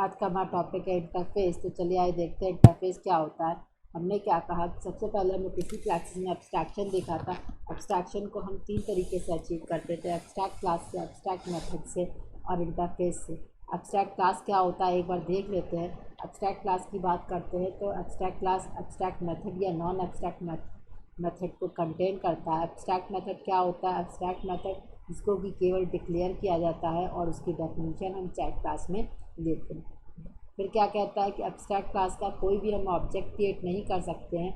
आज का हमारा टॉपिक है इंटरफेस। तो चलिए आइए देखते हैं इंटरफेस क्या होता है। हमने क्या कहा कि सबसे पहले हमें किसी क्लासेस में एब्स्ट्रैक्शन देखा था। एब्स्ट्रैक्शन को हम 3 तरीके से अचीव करते थे, एब्स्ट्रैक्ट क्लास से, एब्स्ट्रैक्ट मेथड से और इंटरफेस से। एब्स्ट्रैक्ट क्लास क्या होता है एक बार देख लेते हैं। एब्स्ट्रैक्ट क्लास की बात करते हैं तो एब्स्ट्रैक्ट क्लास एब्स्ट्रैक्ट मेथड या नॉन एब्स्ट्रैक्ट मेथड को कंटेन करता है। एब्स्ट्रैक्ट मेथड क्या होता है? एब्स्ट्रैक्ट मेथड जिसको कि केवल डिक्लेयर किया जाता है और उसकी डेफिनेशन हम चाइल्ड क्लास में देते हैं। फिर क्या कहता है कि एब्स्ट्रैक्ट क्लास का कोई भी हम ऑब्जेक्ट क्रिएट नहीं कर सकते हैं।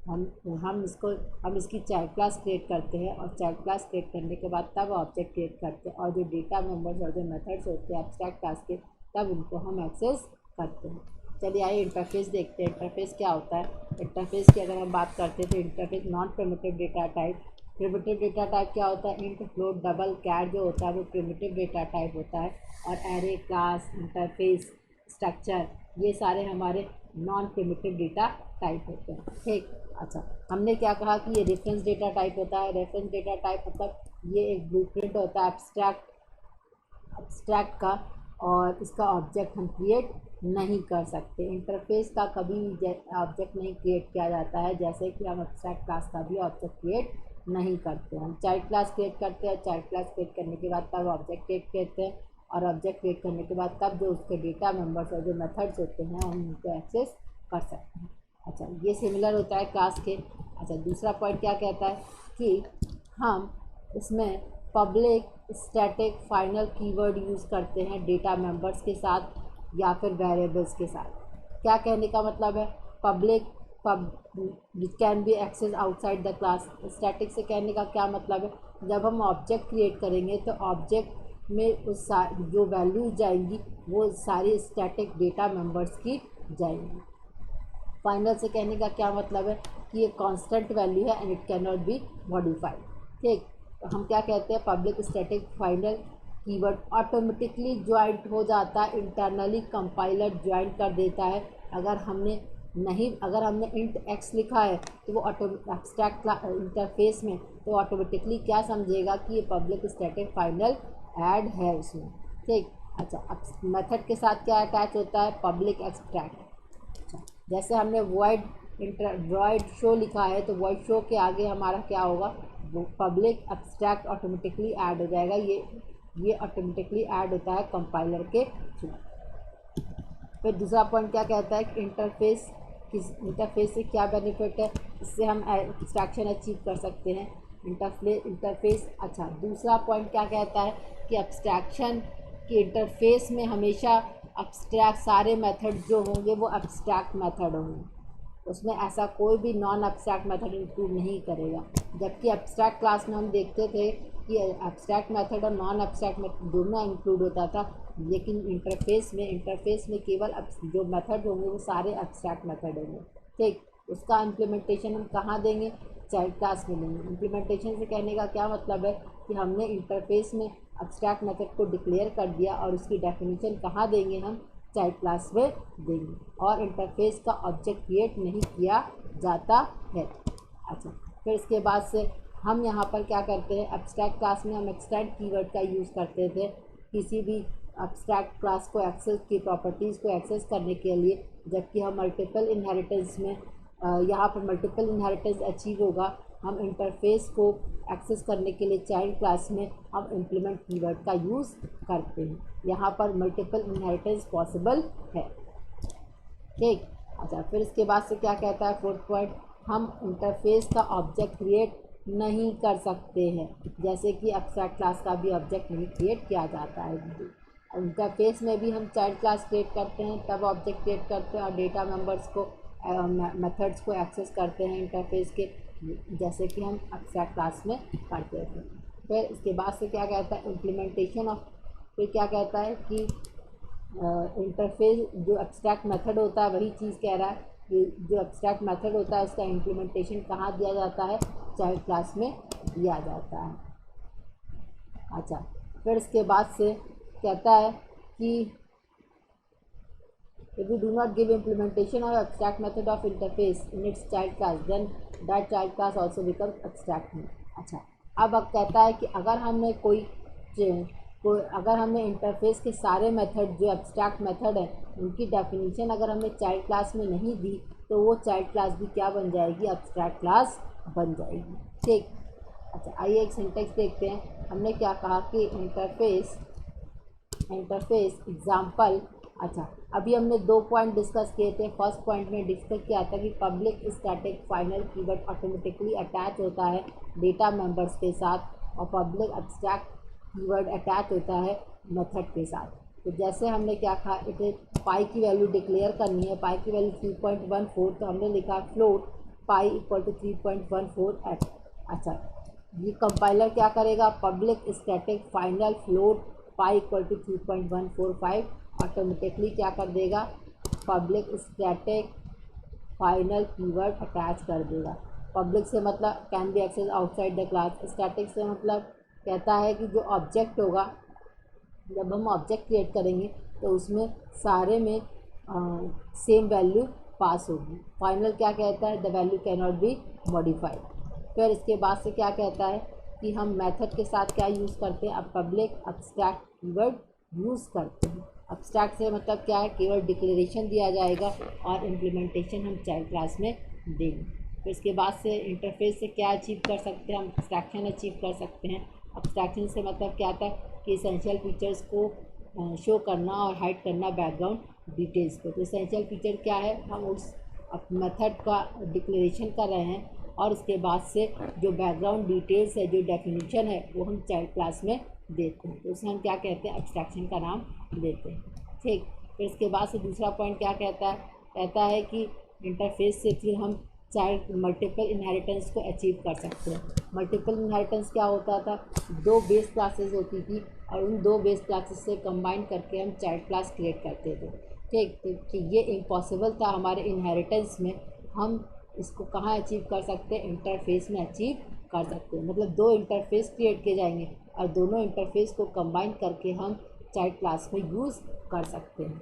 हम इसकी चाइल्ड क्लास क्रिएट करते हैं और चाइल्ड क्लास क्रिएट करने के बाद तब ऑब्जेक्ट क्रिएट करते हैं और जो डेटा मेंबर्स और जो मेथड्स होते हैं एब्स्ट्रैक्ट क्लास के तब उनको हम एक्सेस करते हैं। चलिए आइए इंटरफेस देखते हैं। इंटरफेस क्या होता है? इंटरफेस की अगर हम बात करते हैं तो interface non primitive data type. Primitive data type क्या होता है? इंट, फ्लोट, डबल, कैर जो होता है वो प्रिमिटिव डेटा टाइप होता है और एरे, क्लास, इंटरफेस, स्ट्रक्चर ये सारे हमारे नॉन प्रिमिटिव डेटा टाइप होते हैं। ठीक, अच्छा हमने क्या कहा कि ये रेफरेंस डेटा टाइप होता है। रेफरेंस डेटा टाइप मतलब ये एक ब्लूप्रिंट होता है एब्स्ट्रैक्ट का और इसका ऑब्जेक्ट हम क्रिएट नहीं कर सकते। इंटरफेस का कभी ऑब्जेक्ट नहीं क्रिएट किया जाता है, जैसे कि हम एब्स्ट्रैक्ट क्लास का भी ऑब्जेक्ट क्रिएट नहीं करते। हम चाइल्ड क्लास क्रिएट करते हैं, चाइल्ड क्लास क्रिएट करने के बाद तब ऑब्जेक्ट क्रिएट करते हैं और ऑब्जेक्ट क्रिएट करने के बाद तब जो उसके डेटा मेंबर्स और जो मेथड्स होते हैं हम उनको एक्सेस कर सकते हैं। अच्छा, ये सिमिलर होता है क्लास के। अच्छा, दूसरा पॉइंट क्या कहता है कि हम इसमें public, static, final keyword use करते हैं डेटा मेंबर्स के साथ या फिर वेरिएबल्स के साथ। क्या कहने का मतलब है? Public can be access outside the class. Static से कहने का क्या मतलब है? जब हम ऑब्जेक्ट क्रिएट करेंगे तो ऑब्जेक्ट में उस जो वैल्यूज जाएंगी वो सारी स्टैटिक डेटा मेंबर्स की जाएंगी। फाइनल से कहने का क्या मतलब है कि ये कांस्टेंट वैल्यू है and it can not be modified. ठीक, तो हम क्या कहते हैं? Public static final keyword automatically joint हो जाता है, इंटरनली कंपाइलर ज्वाइन कर देता है। अगर हमने इंट एक्स लिखा है तो वो एब्स्ट्रैक्ट इंटरफेस में तो ऑटोमेटिकली क्या समझेगा कि ये पब्लिक स्टैटिक फाइनल ऐड है उसमें। ठीक, अच्छा अब मेथड के साथ क्या अटैच होता है? Public extract. अच्छा, जैसे हमने वॉइड शो लिखा है तो वॉइड शो के आगे हमारा क्या होगा? वो पब्लिक एब्स्ट्रैक्ट ऑटोमेटिकली ऐड हो जाएगा। ये ऑटोमेटिकली ऐड होता है कंपाइलर के थ्रू। फिर दूसरा पॉइंट क्या कहता है कि इंटरफेस से क्या बेनिफिट है? इससे हम एक्सट्रैक्शन अचीव कर सकते हैं। इंटरफेस अच्छा, दूसरा पॉइंट क्या कहता है कि एब्स्ट्रैक्शन के इंटरफेस में हमेशा एब्स्ट्रैक्ट सारे मेथड जो होंगे वो एब्स्ट्रैक्ट मेथड होंगे, उसमें ऐसा कोई भी नॉन एब्स्ट्रैक्ट मेथड इंक्लूड नहीं करेगा। जबकि एब्स्ट्रैक्ट क्लास में हम देखते थे कि एब्स्ट्रैक्ट मेथड और नॉन एब्स्ट्रैक्ट मेथड दोनों इंक्लूड होता था, लेकिन इंटरफेस में केवल जो मेथड होंगे वो सारे एब्स्ट्रैक्ट मेथड होंगे। ठीक, उसका इम्प्लीमेंटेशन हम कहाँ देंगे? चाइल्ड क्लास में देंगे। इम्प्लीमेंटेशन से कहने का क्या मतलब है कि हमने इंटरफेस में एब्स्ट्रैक्ट मेथड को डिक्लेयर कर दिया और उसकी डेफिनेशन कहाँ देंगे? हम चाइल्ड क्लास में देंगे और इंटरफेस का ऑब्जेक्ट क्रिएट नहीं किया जाता है। अच्छा, फिर इसके बाद से हम यहाँ पर क्या करते हैं? एब्स्ट्रैक्ट क्लास में हम एक्सटेंड कीवर्ड का यूज़ करते थे किसी भी एब्स्ट्रैक्ट क्लास को एक्सेस की प्रॉपर्टीज़ को एक्सेस करने के लिए, जबकि हम मल्टीपल इनहेरिटेंस में यहाँ पर मल्टीपल इनहेरिटेंस अचीव होगा। हम इंटरफेस को एक्सेस करने के लिए चाइल्ड क्लास में हम इम्प्लीमेंट कीवर्ड का यूज़ करते हैं। यहाँ पर मल्टीपल इनहेरिटेंस पॉसिबल है। ठीक, अच्छा फिर इसके बाद से क्या कहता है? फोर्थ पॉइंट, हम इंटरफेस का ऑब्जेक्ट क्रिएट नहीं कर सकते हैं, जैसे कि एब्स्ट्रैक्ट क्लास का भी ऑब्जेक्ट नहीं क्रिएट किया जाता है। इंटरफेस में भी हम चाइल्ड क्लास क्रिएट करते हैं तब ऑब्जेक्ट क्रिएट करते हैं और डेटा मेंबर्स को मेथड्स को एक्सेस करते हैं इंटरफेस के, जैसे कि हम एब्स्ट्रैक्ट क्लास में करते थे। फिर इसके बाद से क्या कहता है? Implementation of. फिर क्या कहता है कि इंटरफेस जो एब्स्ट्रैक्ट मेथड होता है वही चीज़ कह रहा है कि जो एब्स्ट्रैक्ट मेथड होता है उसका इम्प्लीमेंटेशन कहाँ दिया जाता है? चाइल्ड क्लास में दिया जाता है। अच्छा, फिर इसके बाद से कहता है कि if we do not give implementation of abstract method of interface in its child class, then that child class also becomes abstract. अच्छा, अब कहता है कि अगर हमने कोई कोई अगर हमें इंटरफेस के सारे मेथड जो एब्स्ट्रैक्ट मेथड हैं उनकी डेफिनेशन अगर हमें चाइल्ड क्लास में नहीं दी तो वो चाइल्ड क्लास भी क्या बन जाएगी, एब्स्ट्रैक्ट क्लास बन जाएगी। ठीक, अच्छा आइए एक सिंटेक्स देखते हैं। हमने क्या कहा कि इंटरफेस एग्जाम्पल। अच्छा, अभी हमने 2 पॉइंट डिस्कस किए थे। फर्स्ट पॉइंट में डिस्कस किया था कि public static final keyword automatically attach होता है डेटा मेंबर्स के साथ और पब्लिक एब्स्ट्रैक्ट कीवर्ड अटैच होता है मेथड के साथ। तो जैसे हमने क्या कहा, इसे पाई की वैल्यू डिक्लेयर करनी है, पाई की वैल्यू 3.14, तो हमने लिखा float pi equal to 3.14 F. अच्छा, ये कंपाइलर क्या करेगा, public static final float pi equal to 3.145 automatically क्या कर देगा, public static final keyword attach कर देगा। पब्लिक से मतलब can be access outside the class, static से मतलब कहता है कि जो ऑब्जेक्ट होगा, जब हम ऑब्जेक्ट क्रिएट करेंगे तो उसमें सारे में सेम वैल्यू पास होगी। फाइनल क्या कहता है, the value can not be modified. फिर इसके बाद से क्या कहता है कि हम मेथड के साथ क्या यूज़ करते हैं, अब पब्लिक एब्स्ट्रैक्ट कीवर्ड यूज़ करते हैं। एब्स्ट्रैक्ट से मतलब क्या है, केवल डिक्लेरेशन दिया जाएगा और इम्प्लीमेंटेशन हम चाइल्ड क्लास में देंगे। फिर इसके बाद से इंटरफेस से क्या अचीव कर सकते हैं, हम एब्स्ट्रैक्शन अचीव कर सकते हैं। एब्स्ट्रैक्शन से मतलब क्या था कि इसेंशियल फीचर्स को शो करना और हाइड करना बैकग्राउंड डिटेल्स को। तो इसेंशियल फीचर क्या है, हम उस मेथड का डिक्लेरेशन कर रहे हैं और उसके बाद से जो बैकग्राउंड डिटेल्स है, जो डेफिनेशन है, वो हम चाइल्ड क्लास में देते हैं। तो उसे हम क्या कहते हैं, एब्स्ट्रैक्शन का नाम देते हैं। ठीक, फिर इसके बाद से दूसरा पॉइंट क्या कहता है कि इंटरफेस से फिर हम चाइल्ड मल्टीपल इनहेरिटेंस को अचीव कर सकते हैं। मल्टीपल इनहेरिटेंस क्या होता था, 2 बेस क्लासेस होती थी और उन 2 बेस क्लासेस से कंबाइन करके हम चाइल्ड क्लास क्रिएट करते थे। ठीक, तो ये इम्पॉसिबल था हमारे इनहेरिटेंस में। हम इसको कहाँ अचीव कर सकते हैं, इंटरफेस में अचीव कर सकते हैं। मतलब 2 इंटरफेस क्रिएट किए जाएंगे और दोनों इंटरफेस को कंबाइन करके हम चाइल्ड क्लास में यूज़ कर सकते हैं।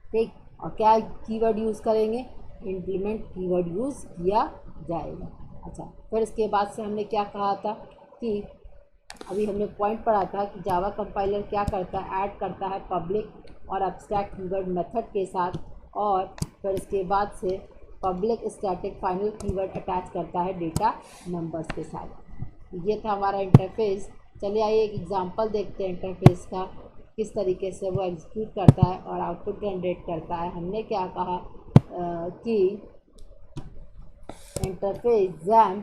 ठीक, और क्या कीवर्ड यूज़ करेंगे, इम्प्लीमेंट कीवर्ड यूज़ किया जाएगा। अच्छा, फिर इसके बाद से हमने क्या कहा था कि अभी हमने पॉइंट पढ़ा था कि जावा कंपाइलर क्या करता है, ऐड करता है पब्लिक और एब्स्ट्रैक्ट कीवर्ड मेथड के साथ और फिर इसके बाद से public static final keyword attach करता है डेटा नंबर्स के साथ। ये था हमारा इंटरफेस। चलिए आइए एक एग्जांपल देखते हैं इंटरफेस का, किस तरीके से वो एग्जीक्यूट करता है और आउटपुट जनरेट करता है। हमने क्या कहा कि interface jam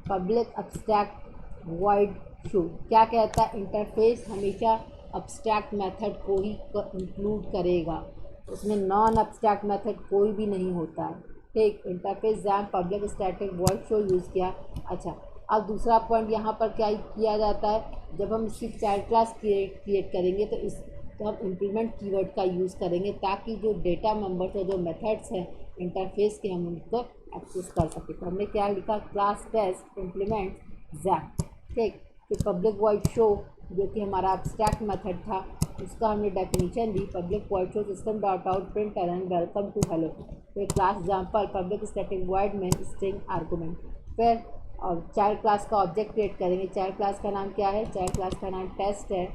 public abstract void show क्या कहता है, इंटरफेस हमेशा एब्स्ट्रैक्ट मेथड को ही इंक्लूड करेगा, उसमें नॉन एब्स्ट्रैक्ट मेथड कोई भी नहीं होता है। ठीक, interface jam public static void show use किया। अच्छा, अब दूसरा पॉइंट यहाँ पर क्या किया जाता है, जब हम इसकी चाइल्ड क्लास क्रिएट करेंगे तो हम इम्प्लीमेंट कीवर्ड का यूज़ करेंगे ताकि जो डेटा मेंबर्स है, जो मेथड्स हैं इंटरफेस के, हम उनको एक्सेस कर सकें। तो हमने क्या लिखा, क्लास टेस्ट इम्प्लीमेंट जैम। ठीक, फिर पब्लिक वॉइड शो जो कि हमारा एब्स्ट्रैक्ट मेथड था, उसका हमने डेफिनेशन दी, public void show system dot out print and welcome to hello. फिर class example public static void main string argument. फिर और चाइल्ड क्लास का ऑब्जेक्ट क्रिएट करेंगे। चाइल्ड क्लास का नाम क्या है, चाइल्ड क्लास का नाम टेस्ट है।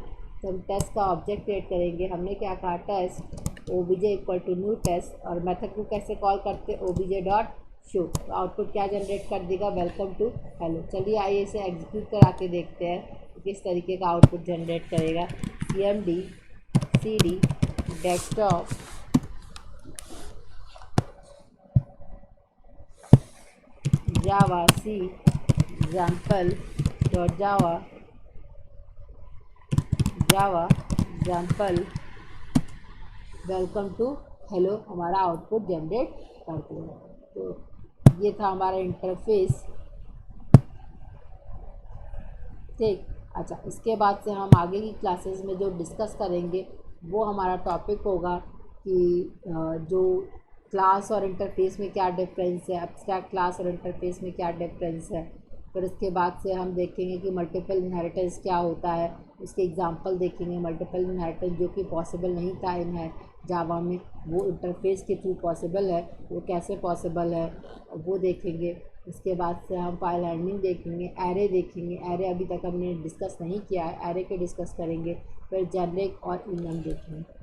तो हम टेस्ट का ऑब्जेक्ट क्रिएट करेंगे। हमने क्या कहा, test OBJ equal to new test और मेथड को कैसे कॉल करते, ओबीजे डॉट शो। तो आउटपुट क्या जनरेट कर देगा, वेलकम टू हेलो। चलिए आइए इसे एग्जीक्यूट करा के देखते हैं किस तरीके का आउटपुट जनरेट करेगा। cmd cd desktop javac example dot Java example welcome to hello, हमारा आउटपुट जनरेट करते हैं। तो ये था हमारा इंटरफेस। ठीक, अच्छा, इसके बाद से हम आगे की क्लासेस में जो डिस्कस करेंगे वो हमारा टॉपिक होगा कि जो क्लास और इंटरफेस में क्या डिफरेंस है, एब्स्ट्रैक्ट क्लास और इंटरफेस में क्या डिफरेंस है, फिर उसके बाद से हम देखेंगे कि मल्टीपल इनहेरिटेंस क्या होता है, उसके एग्जांपल देखेंगे। मल्टीपल इनहेरिटेंस जो कि पॉसिबल नहीं था इन है जावा में, वो इंटरफेस के थ्रू पॉसिबल है, वो कैसे पॉसिबल है वो देखेंगे। उसके बाद से हम फाइल हैंडलिंग देखेंगे, एरे देखेंगे। एरे अभी तक हमने डिस्कस नहीं किया है, एरे के डिस्कस करेंगे। फिर जेनेरिक और इनम देखेंगे।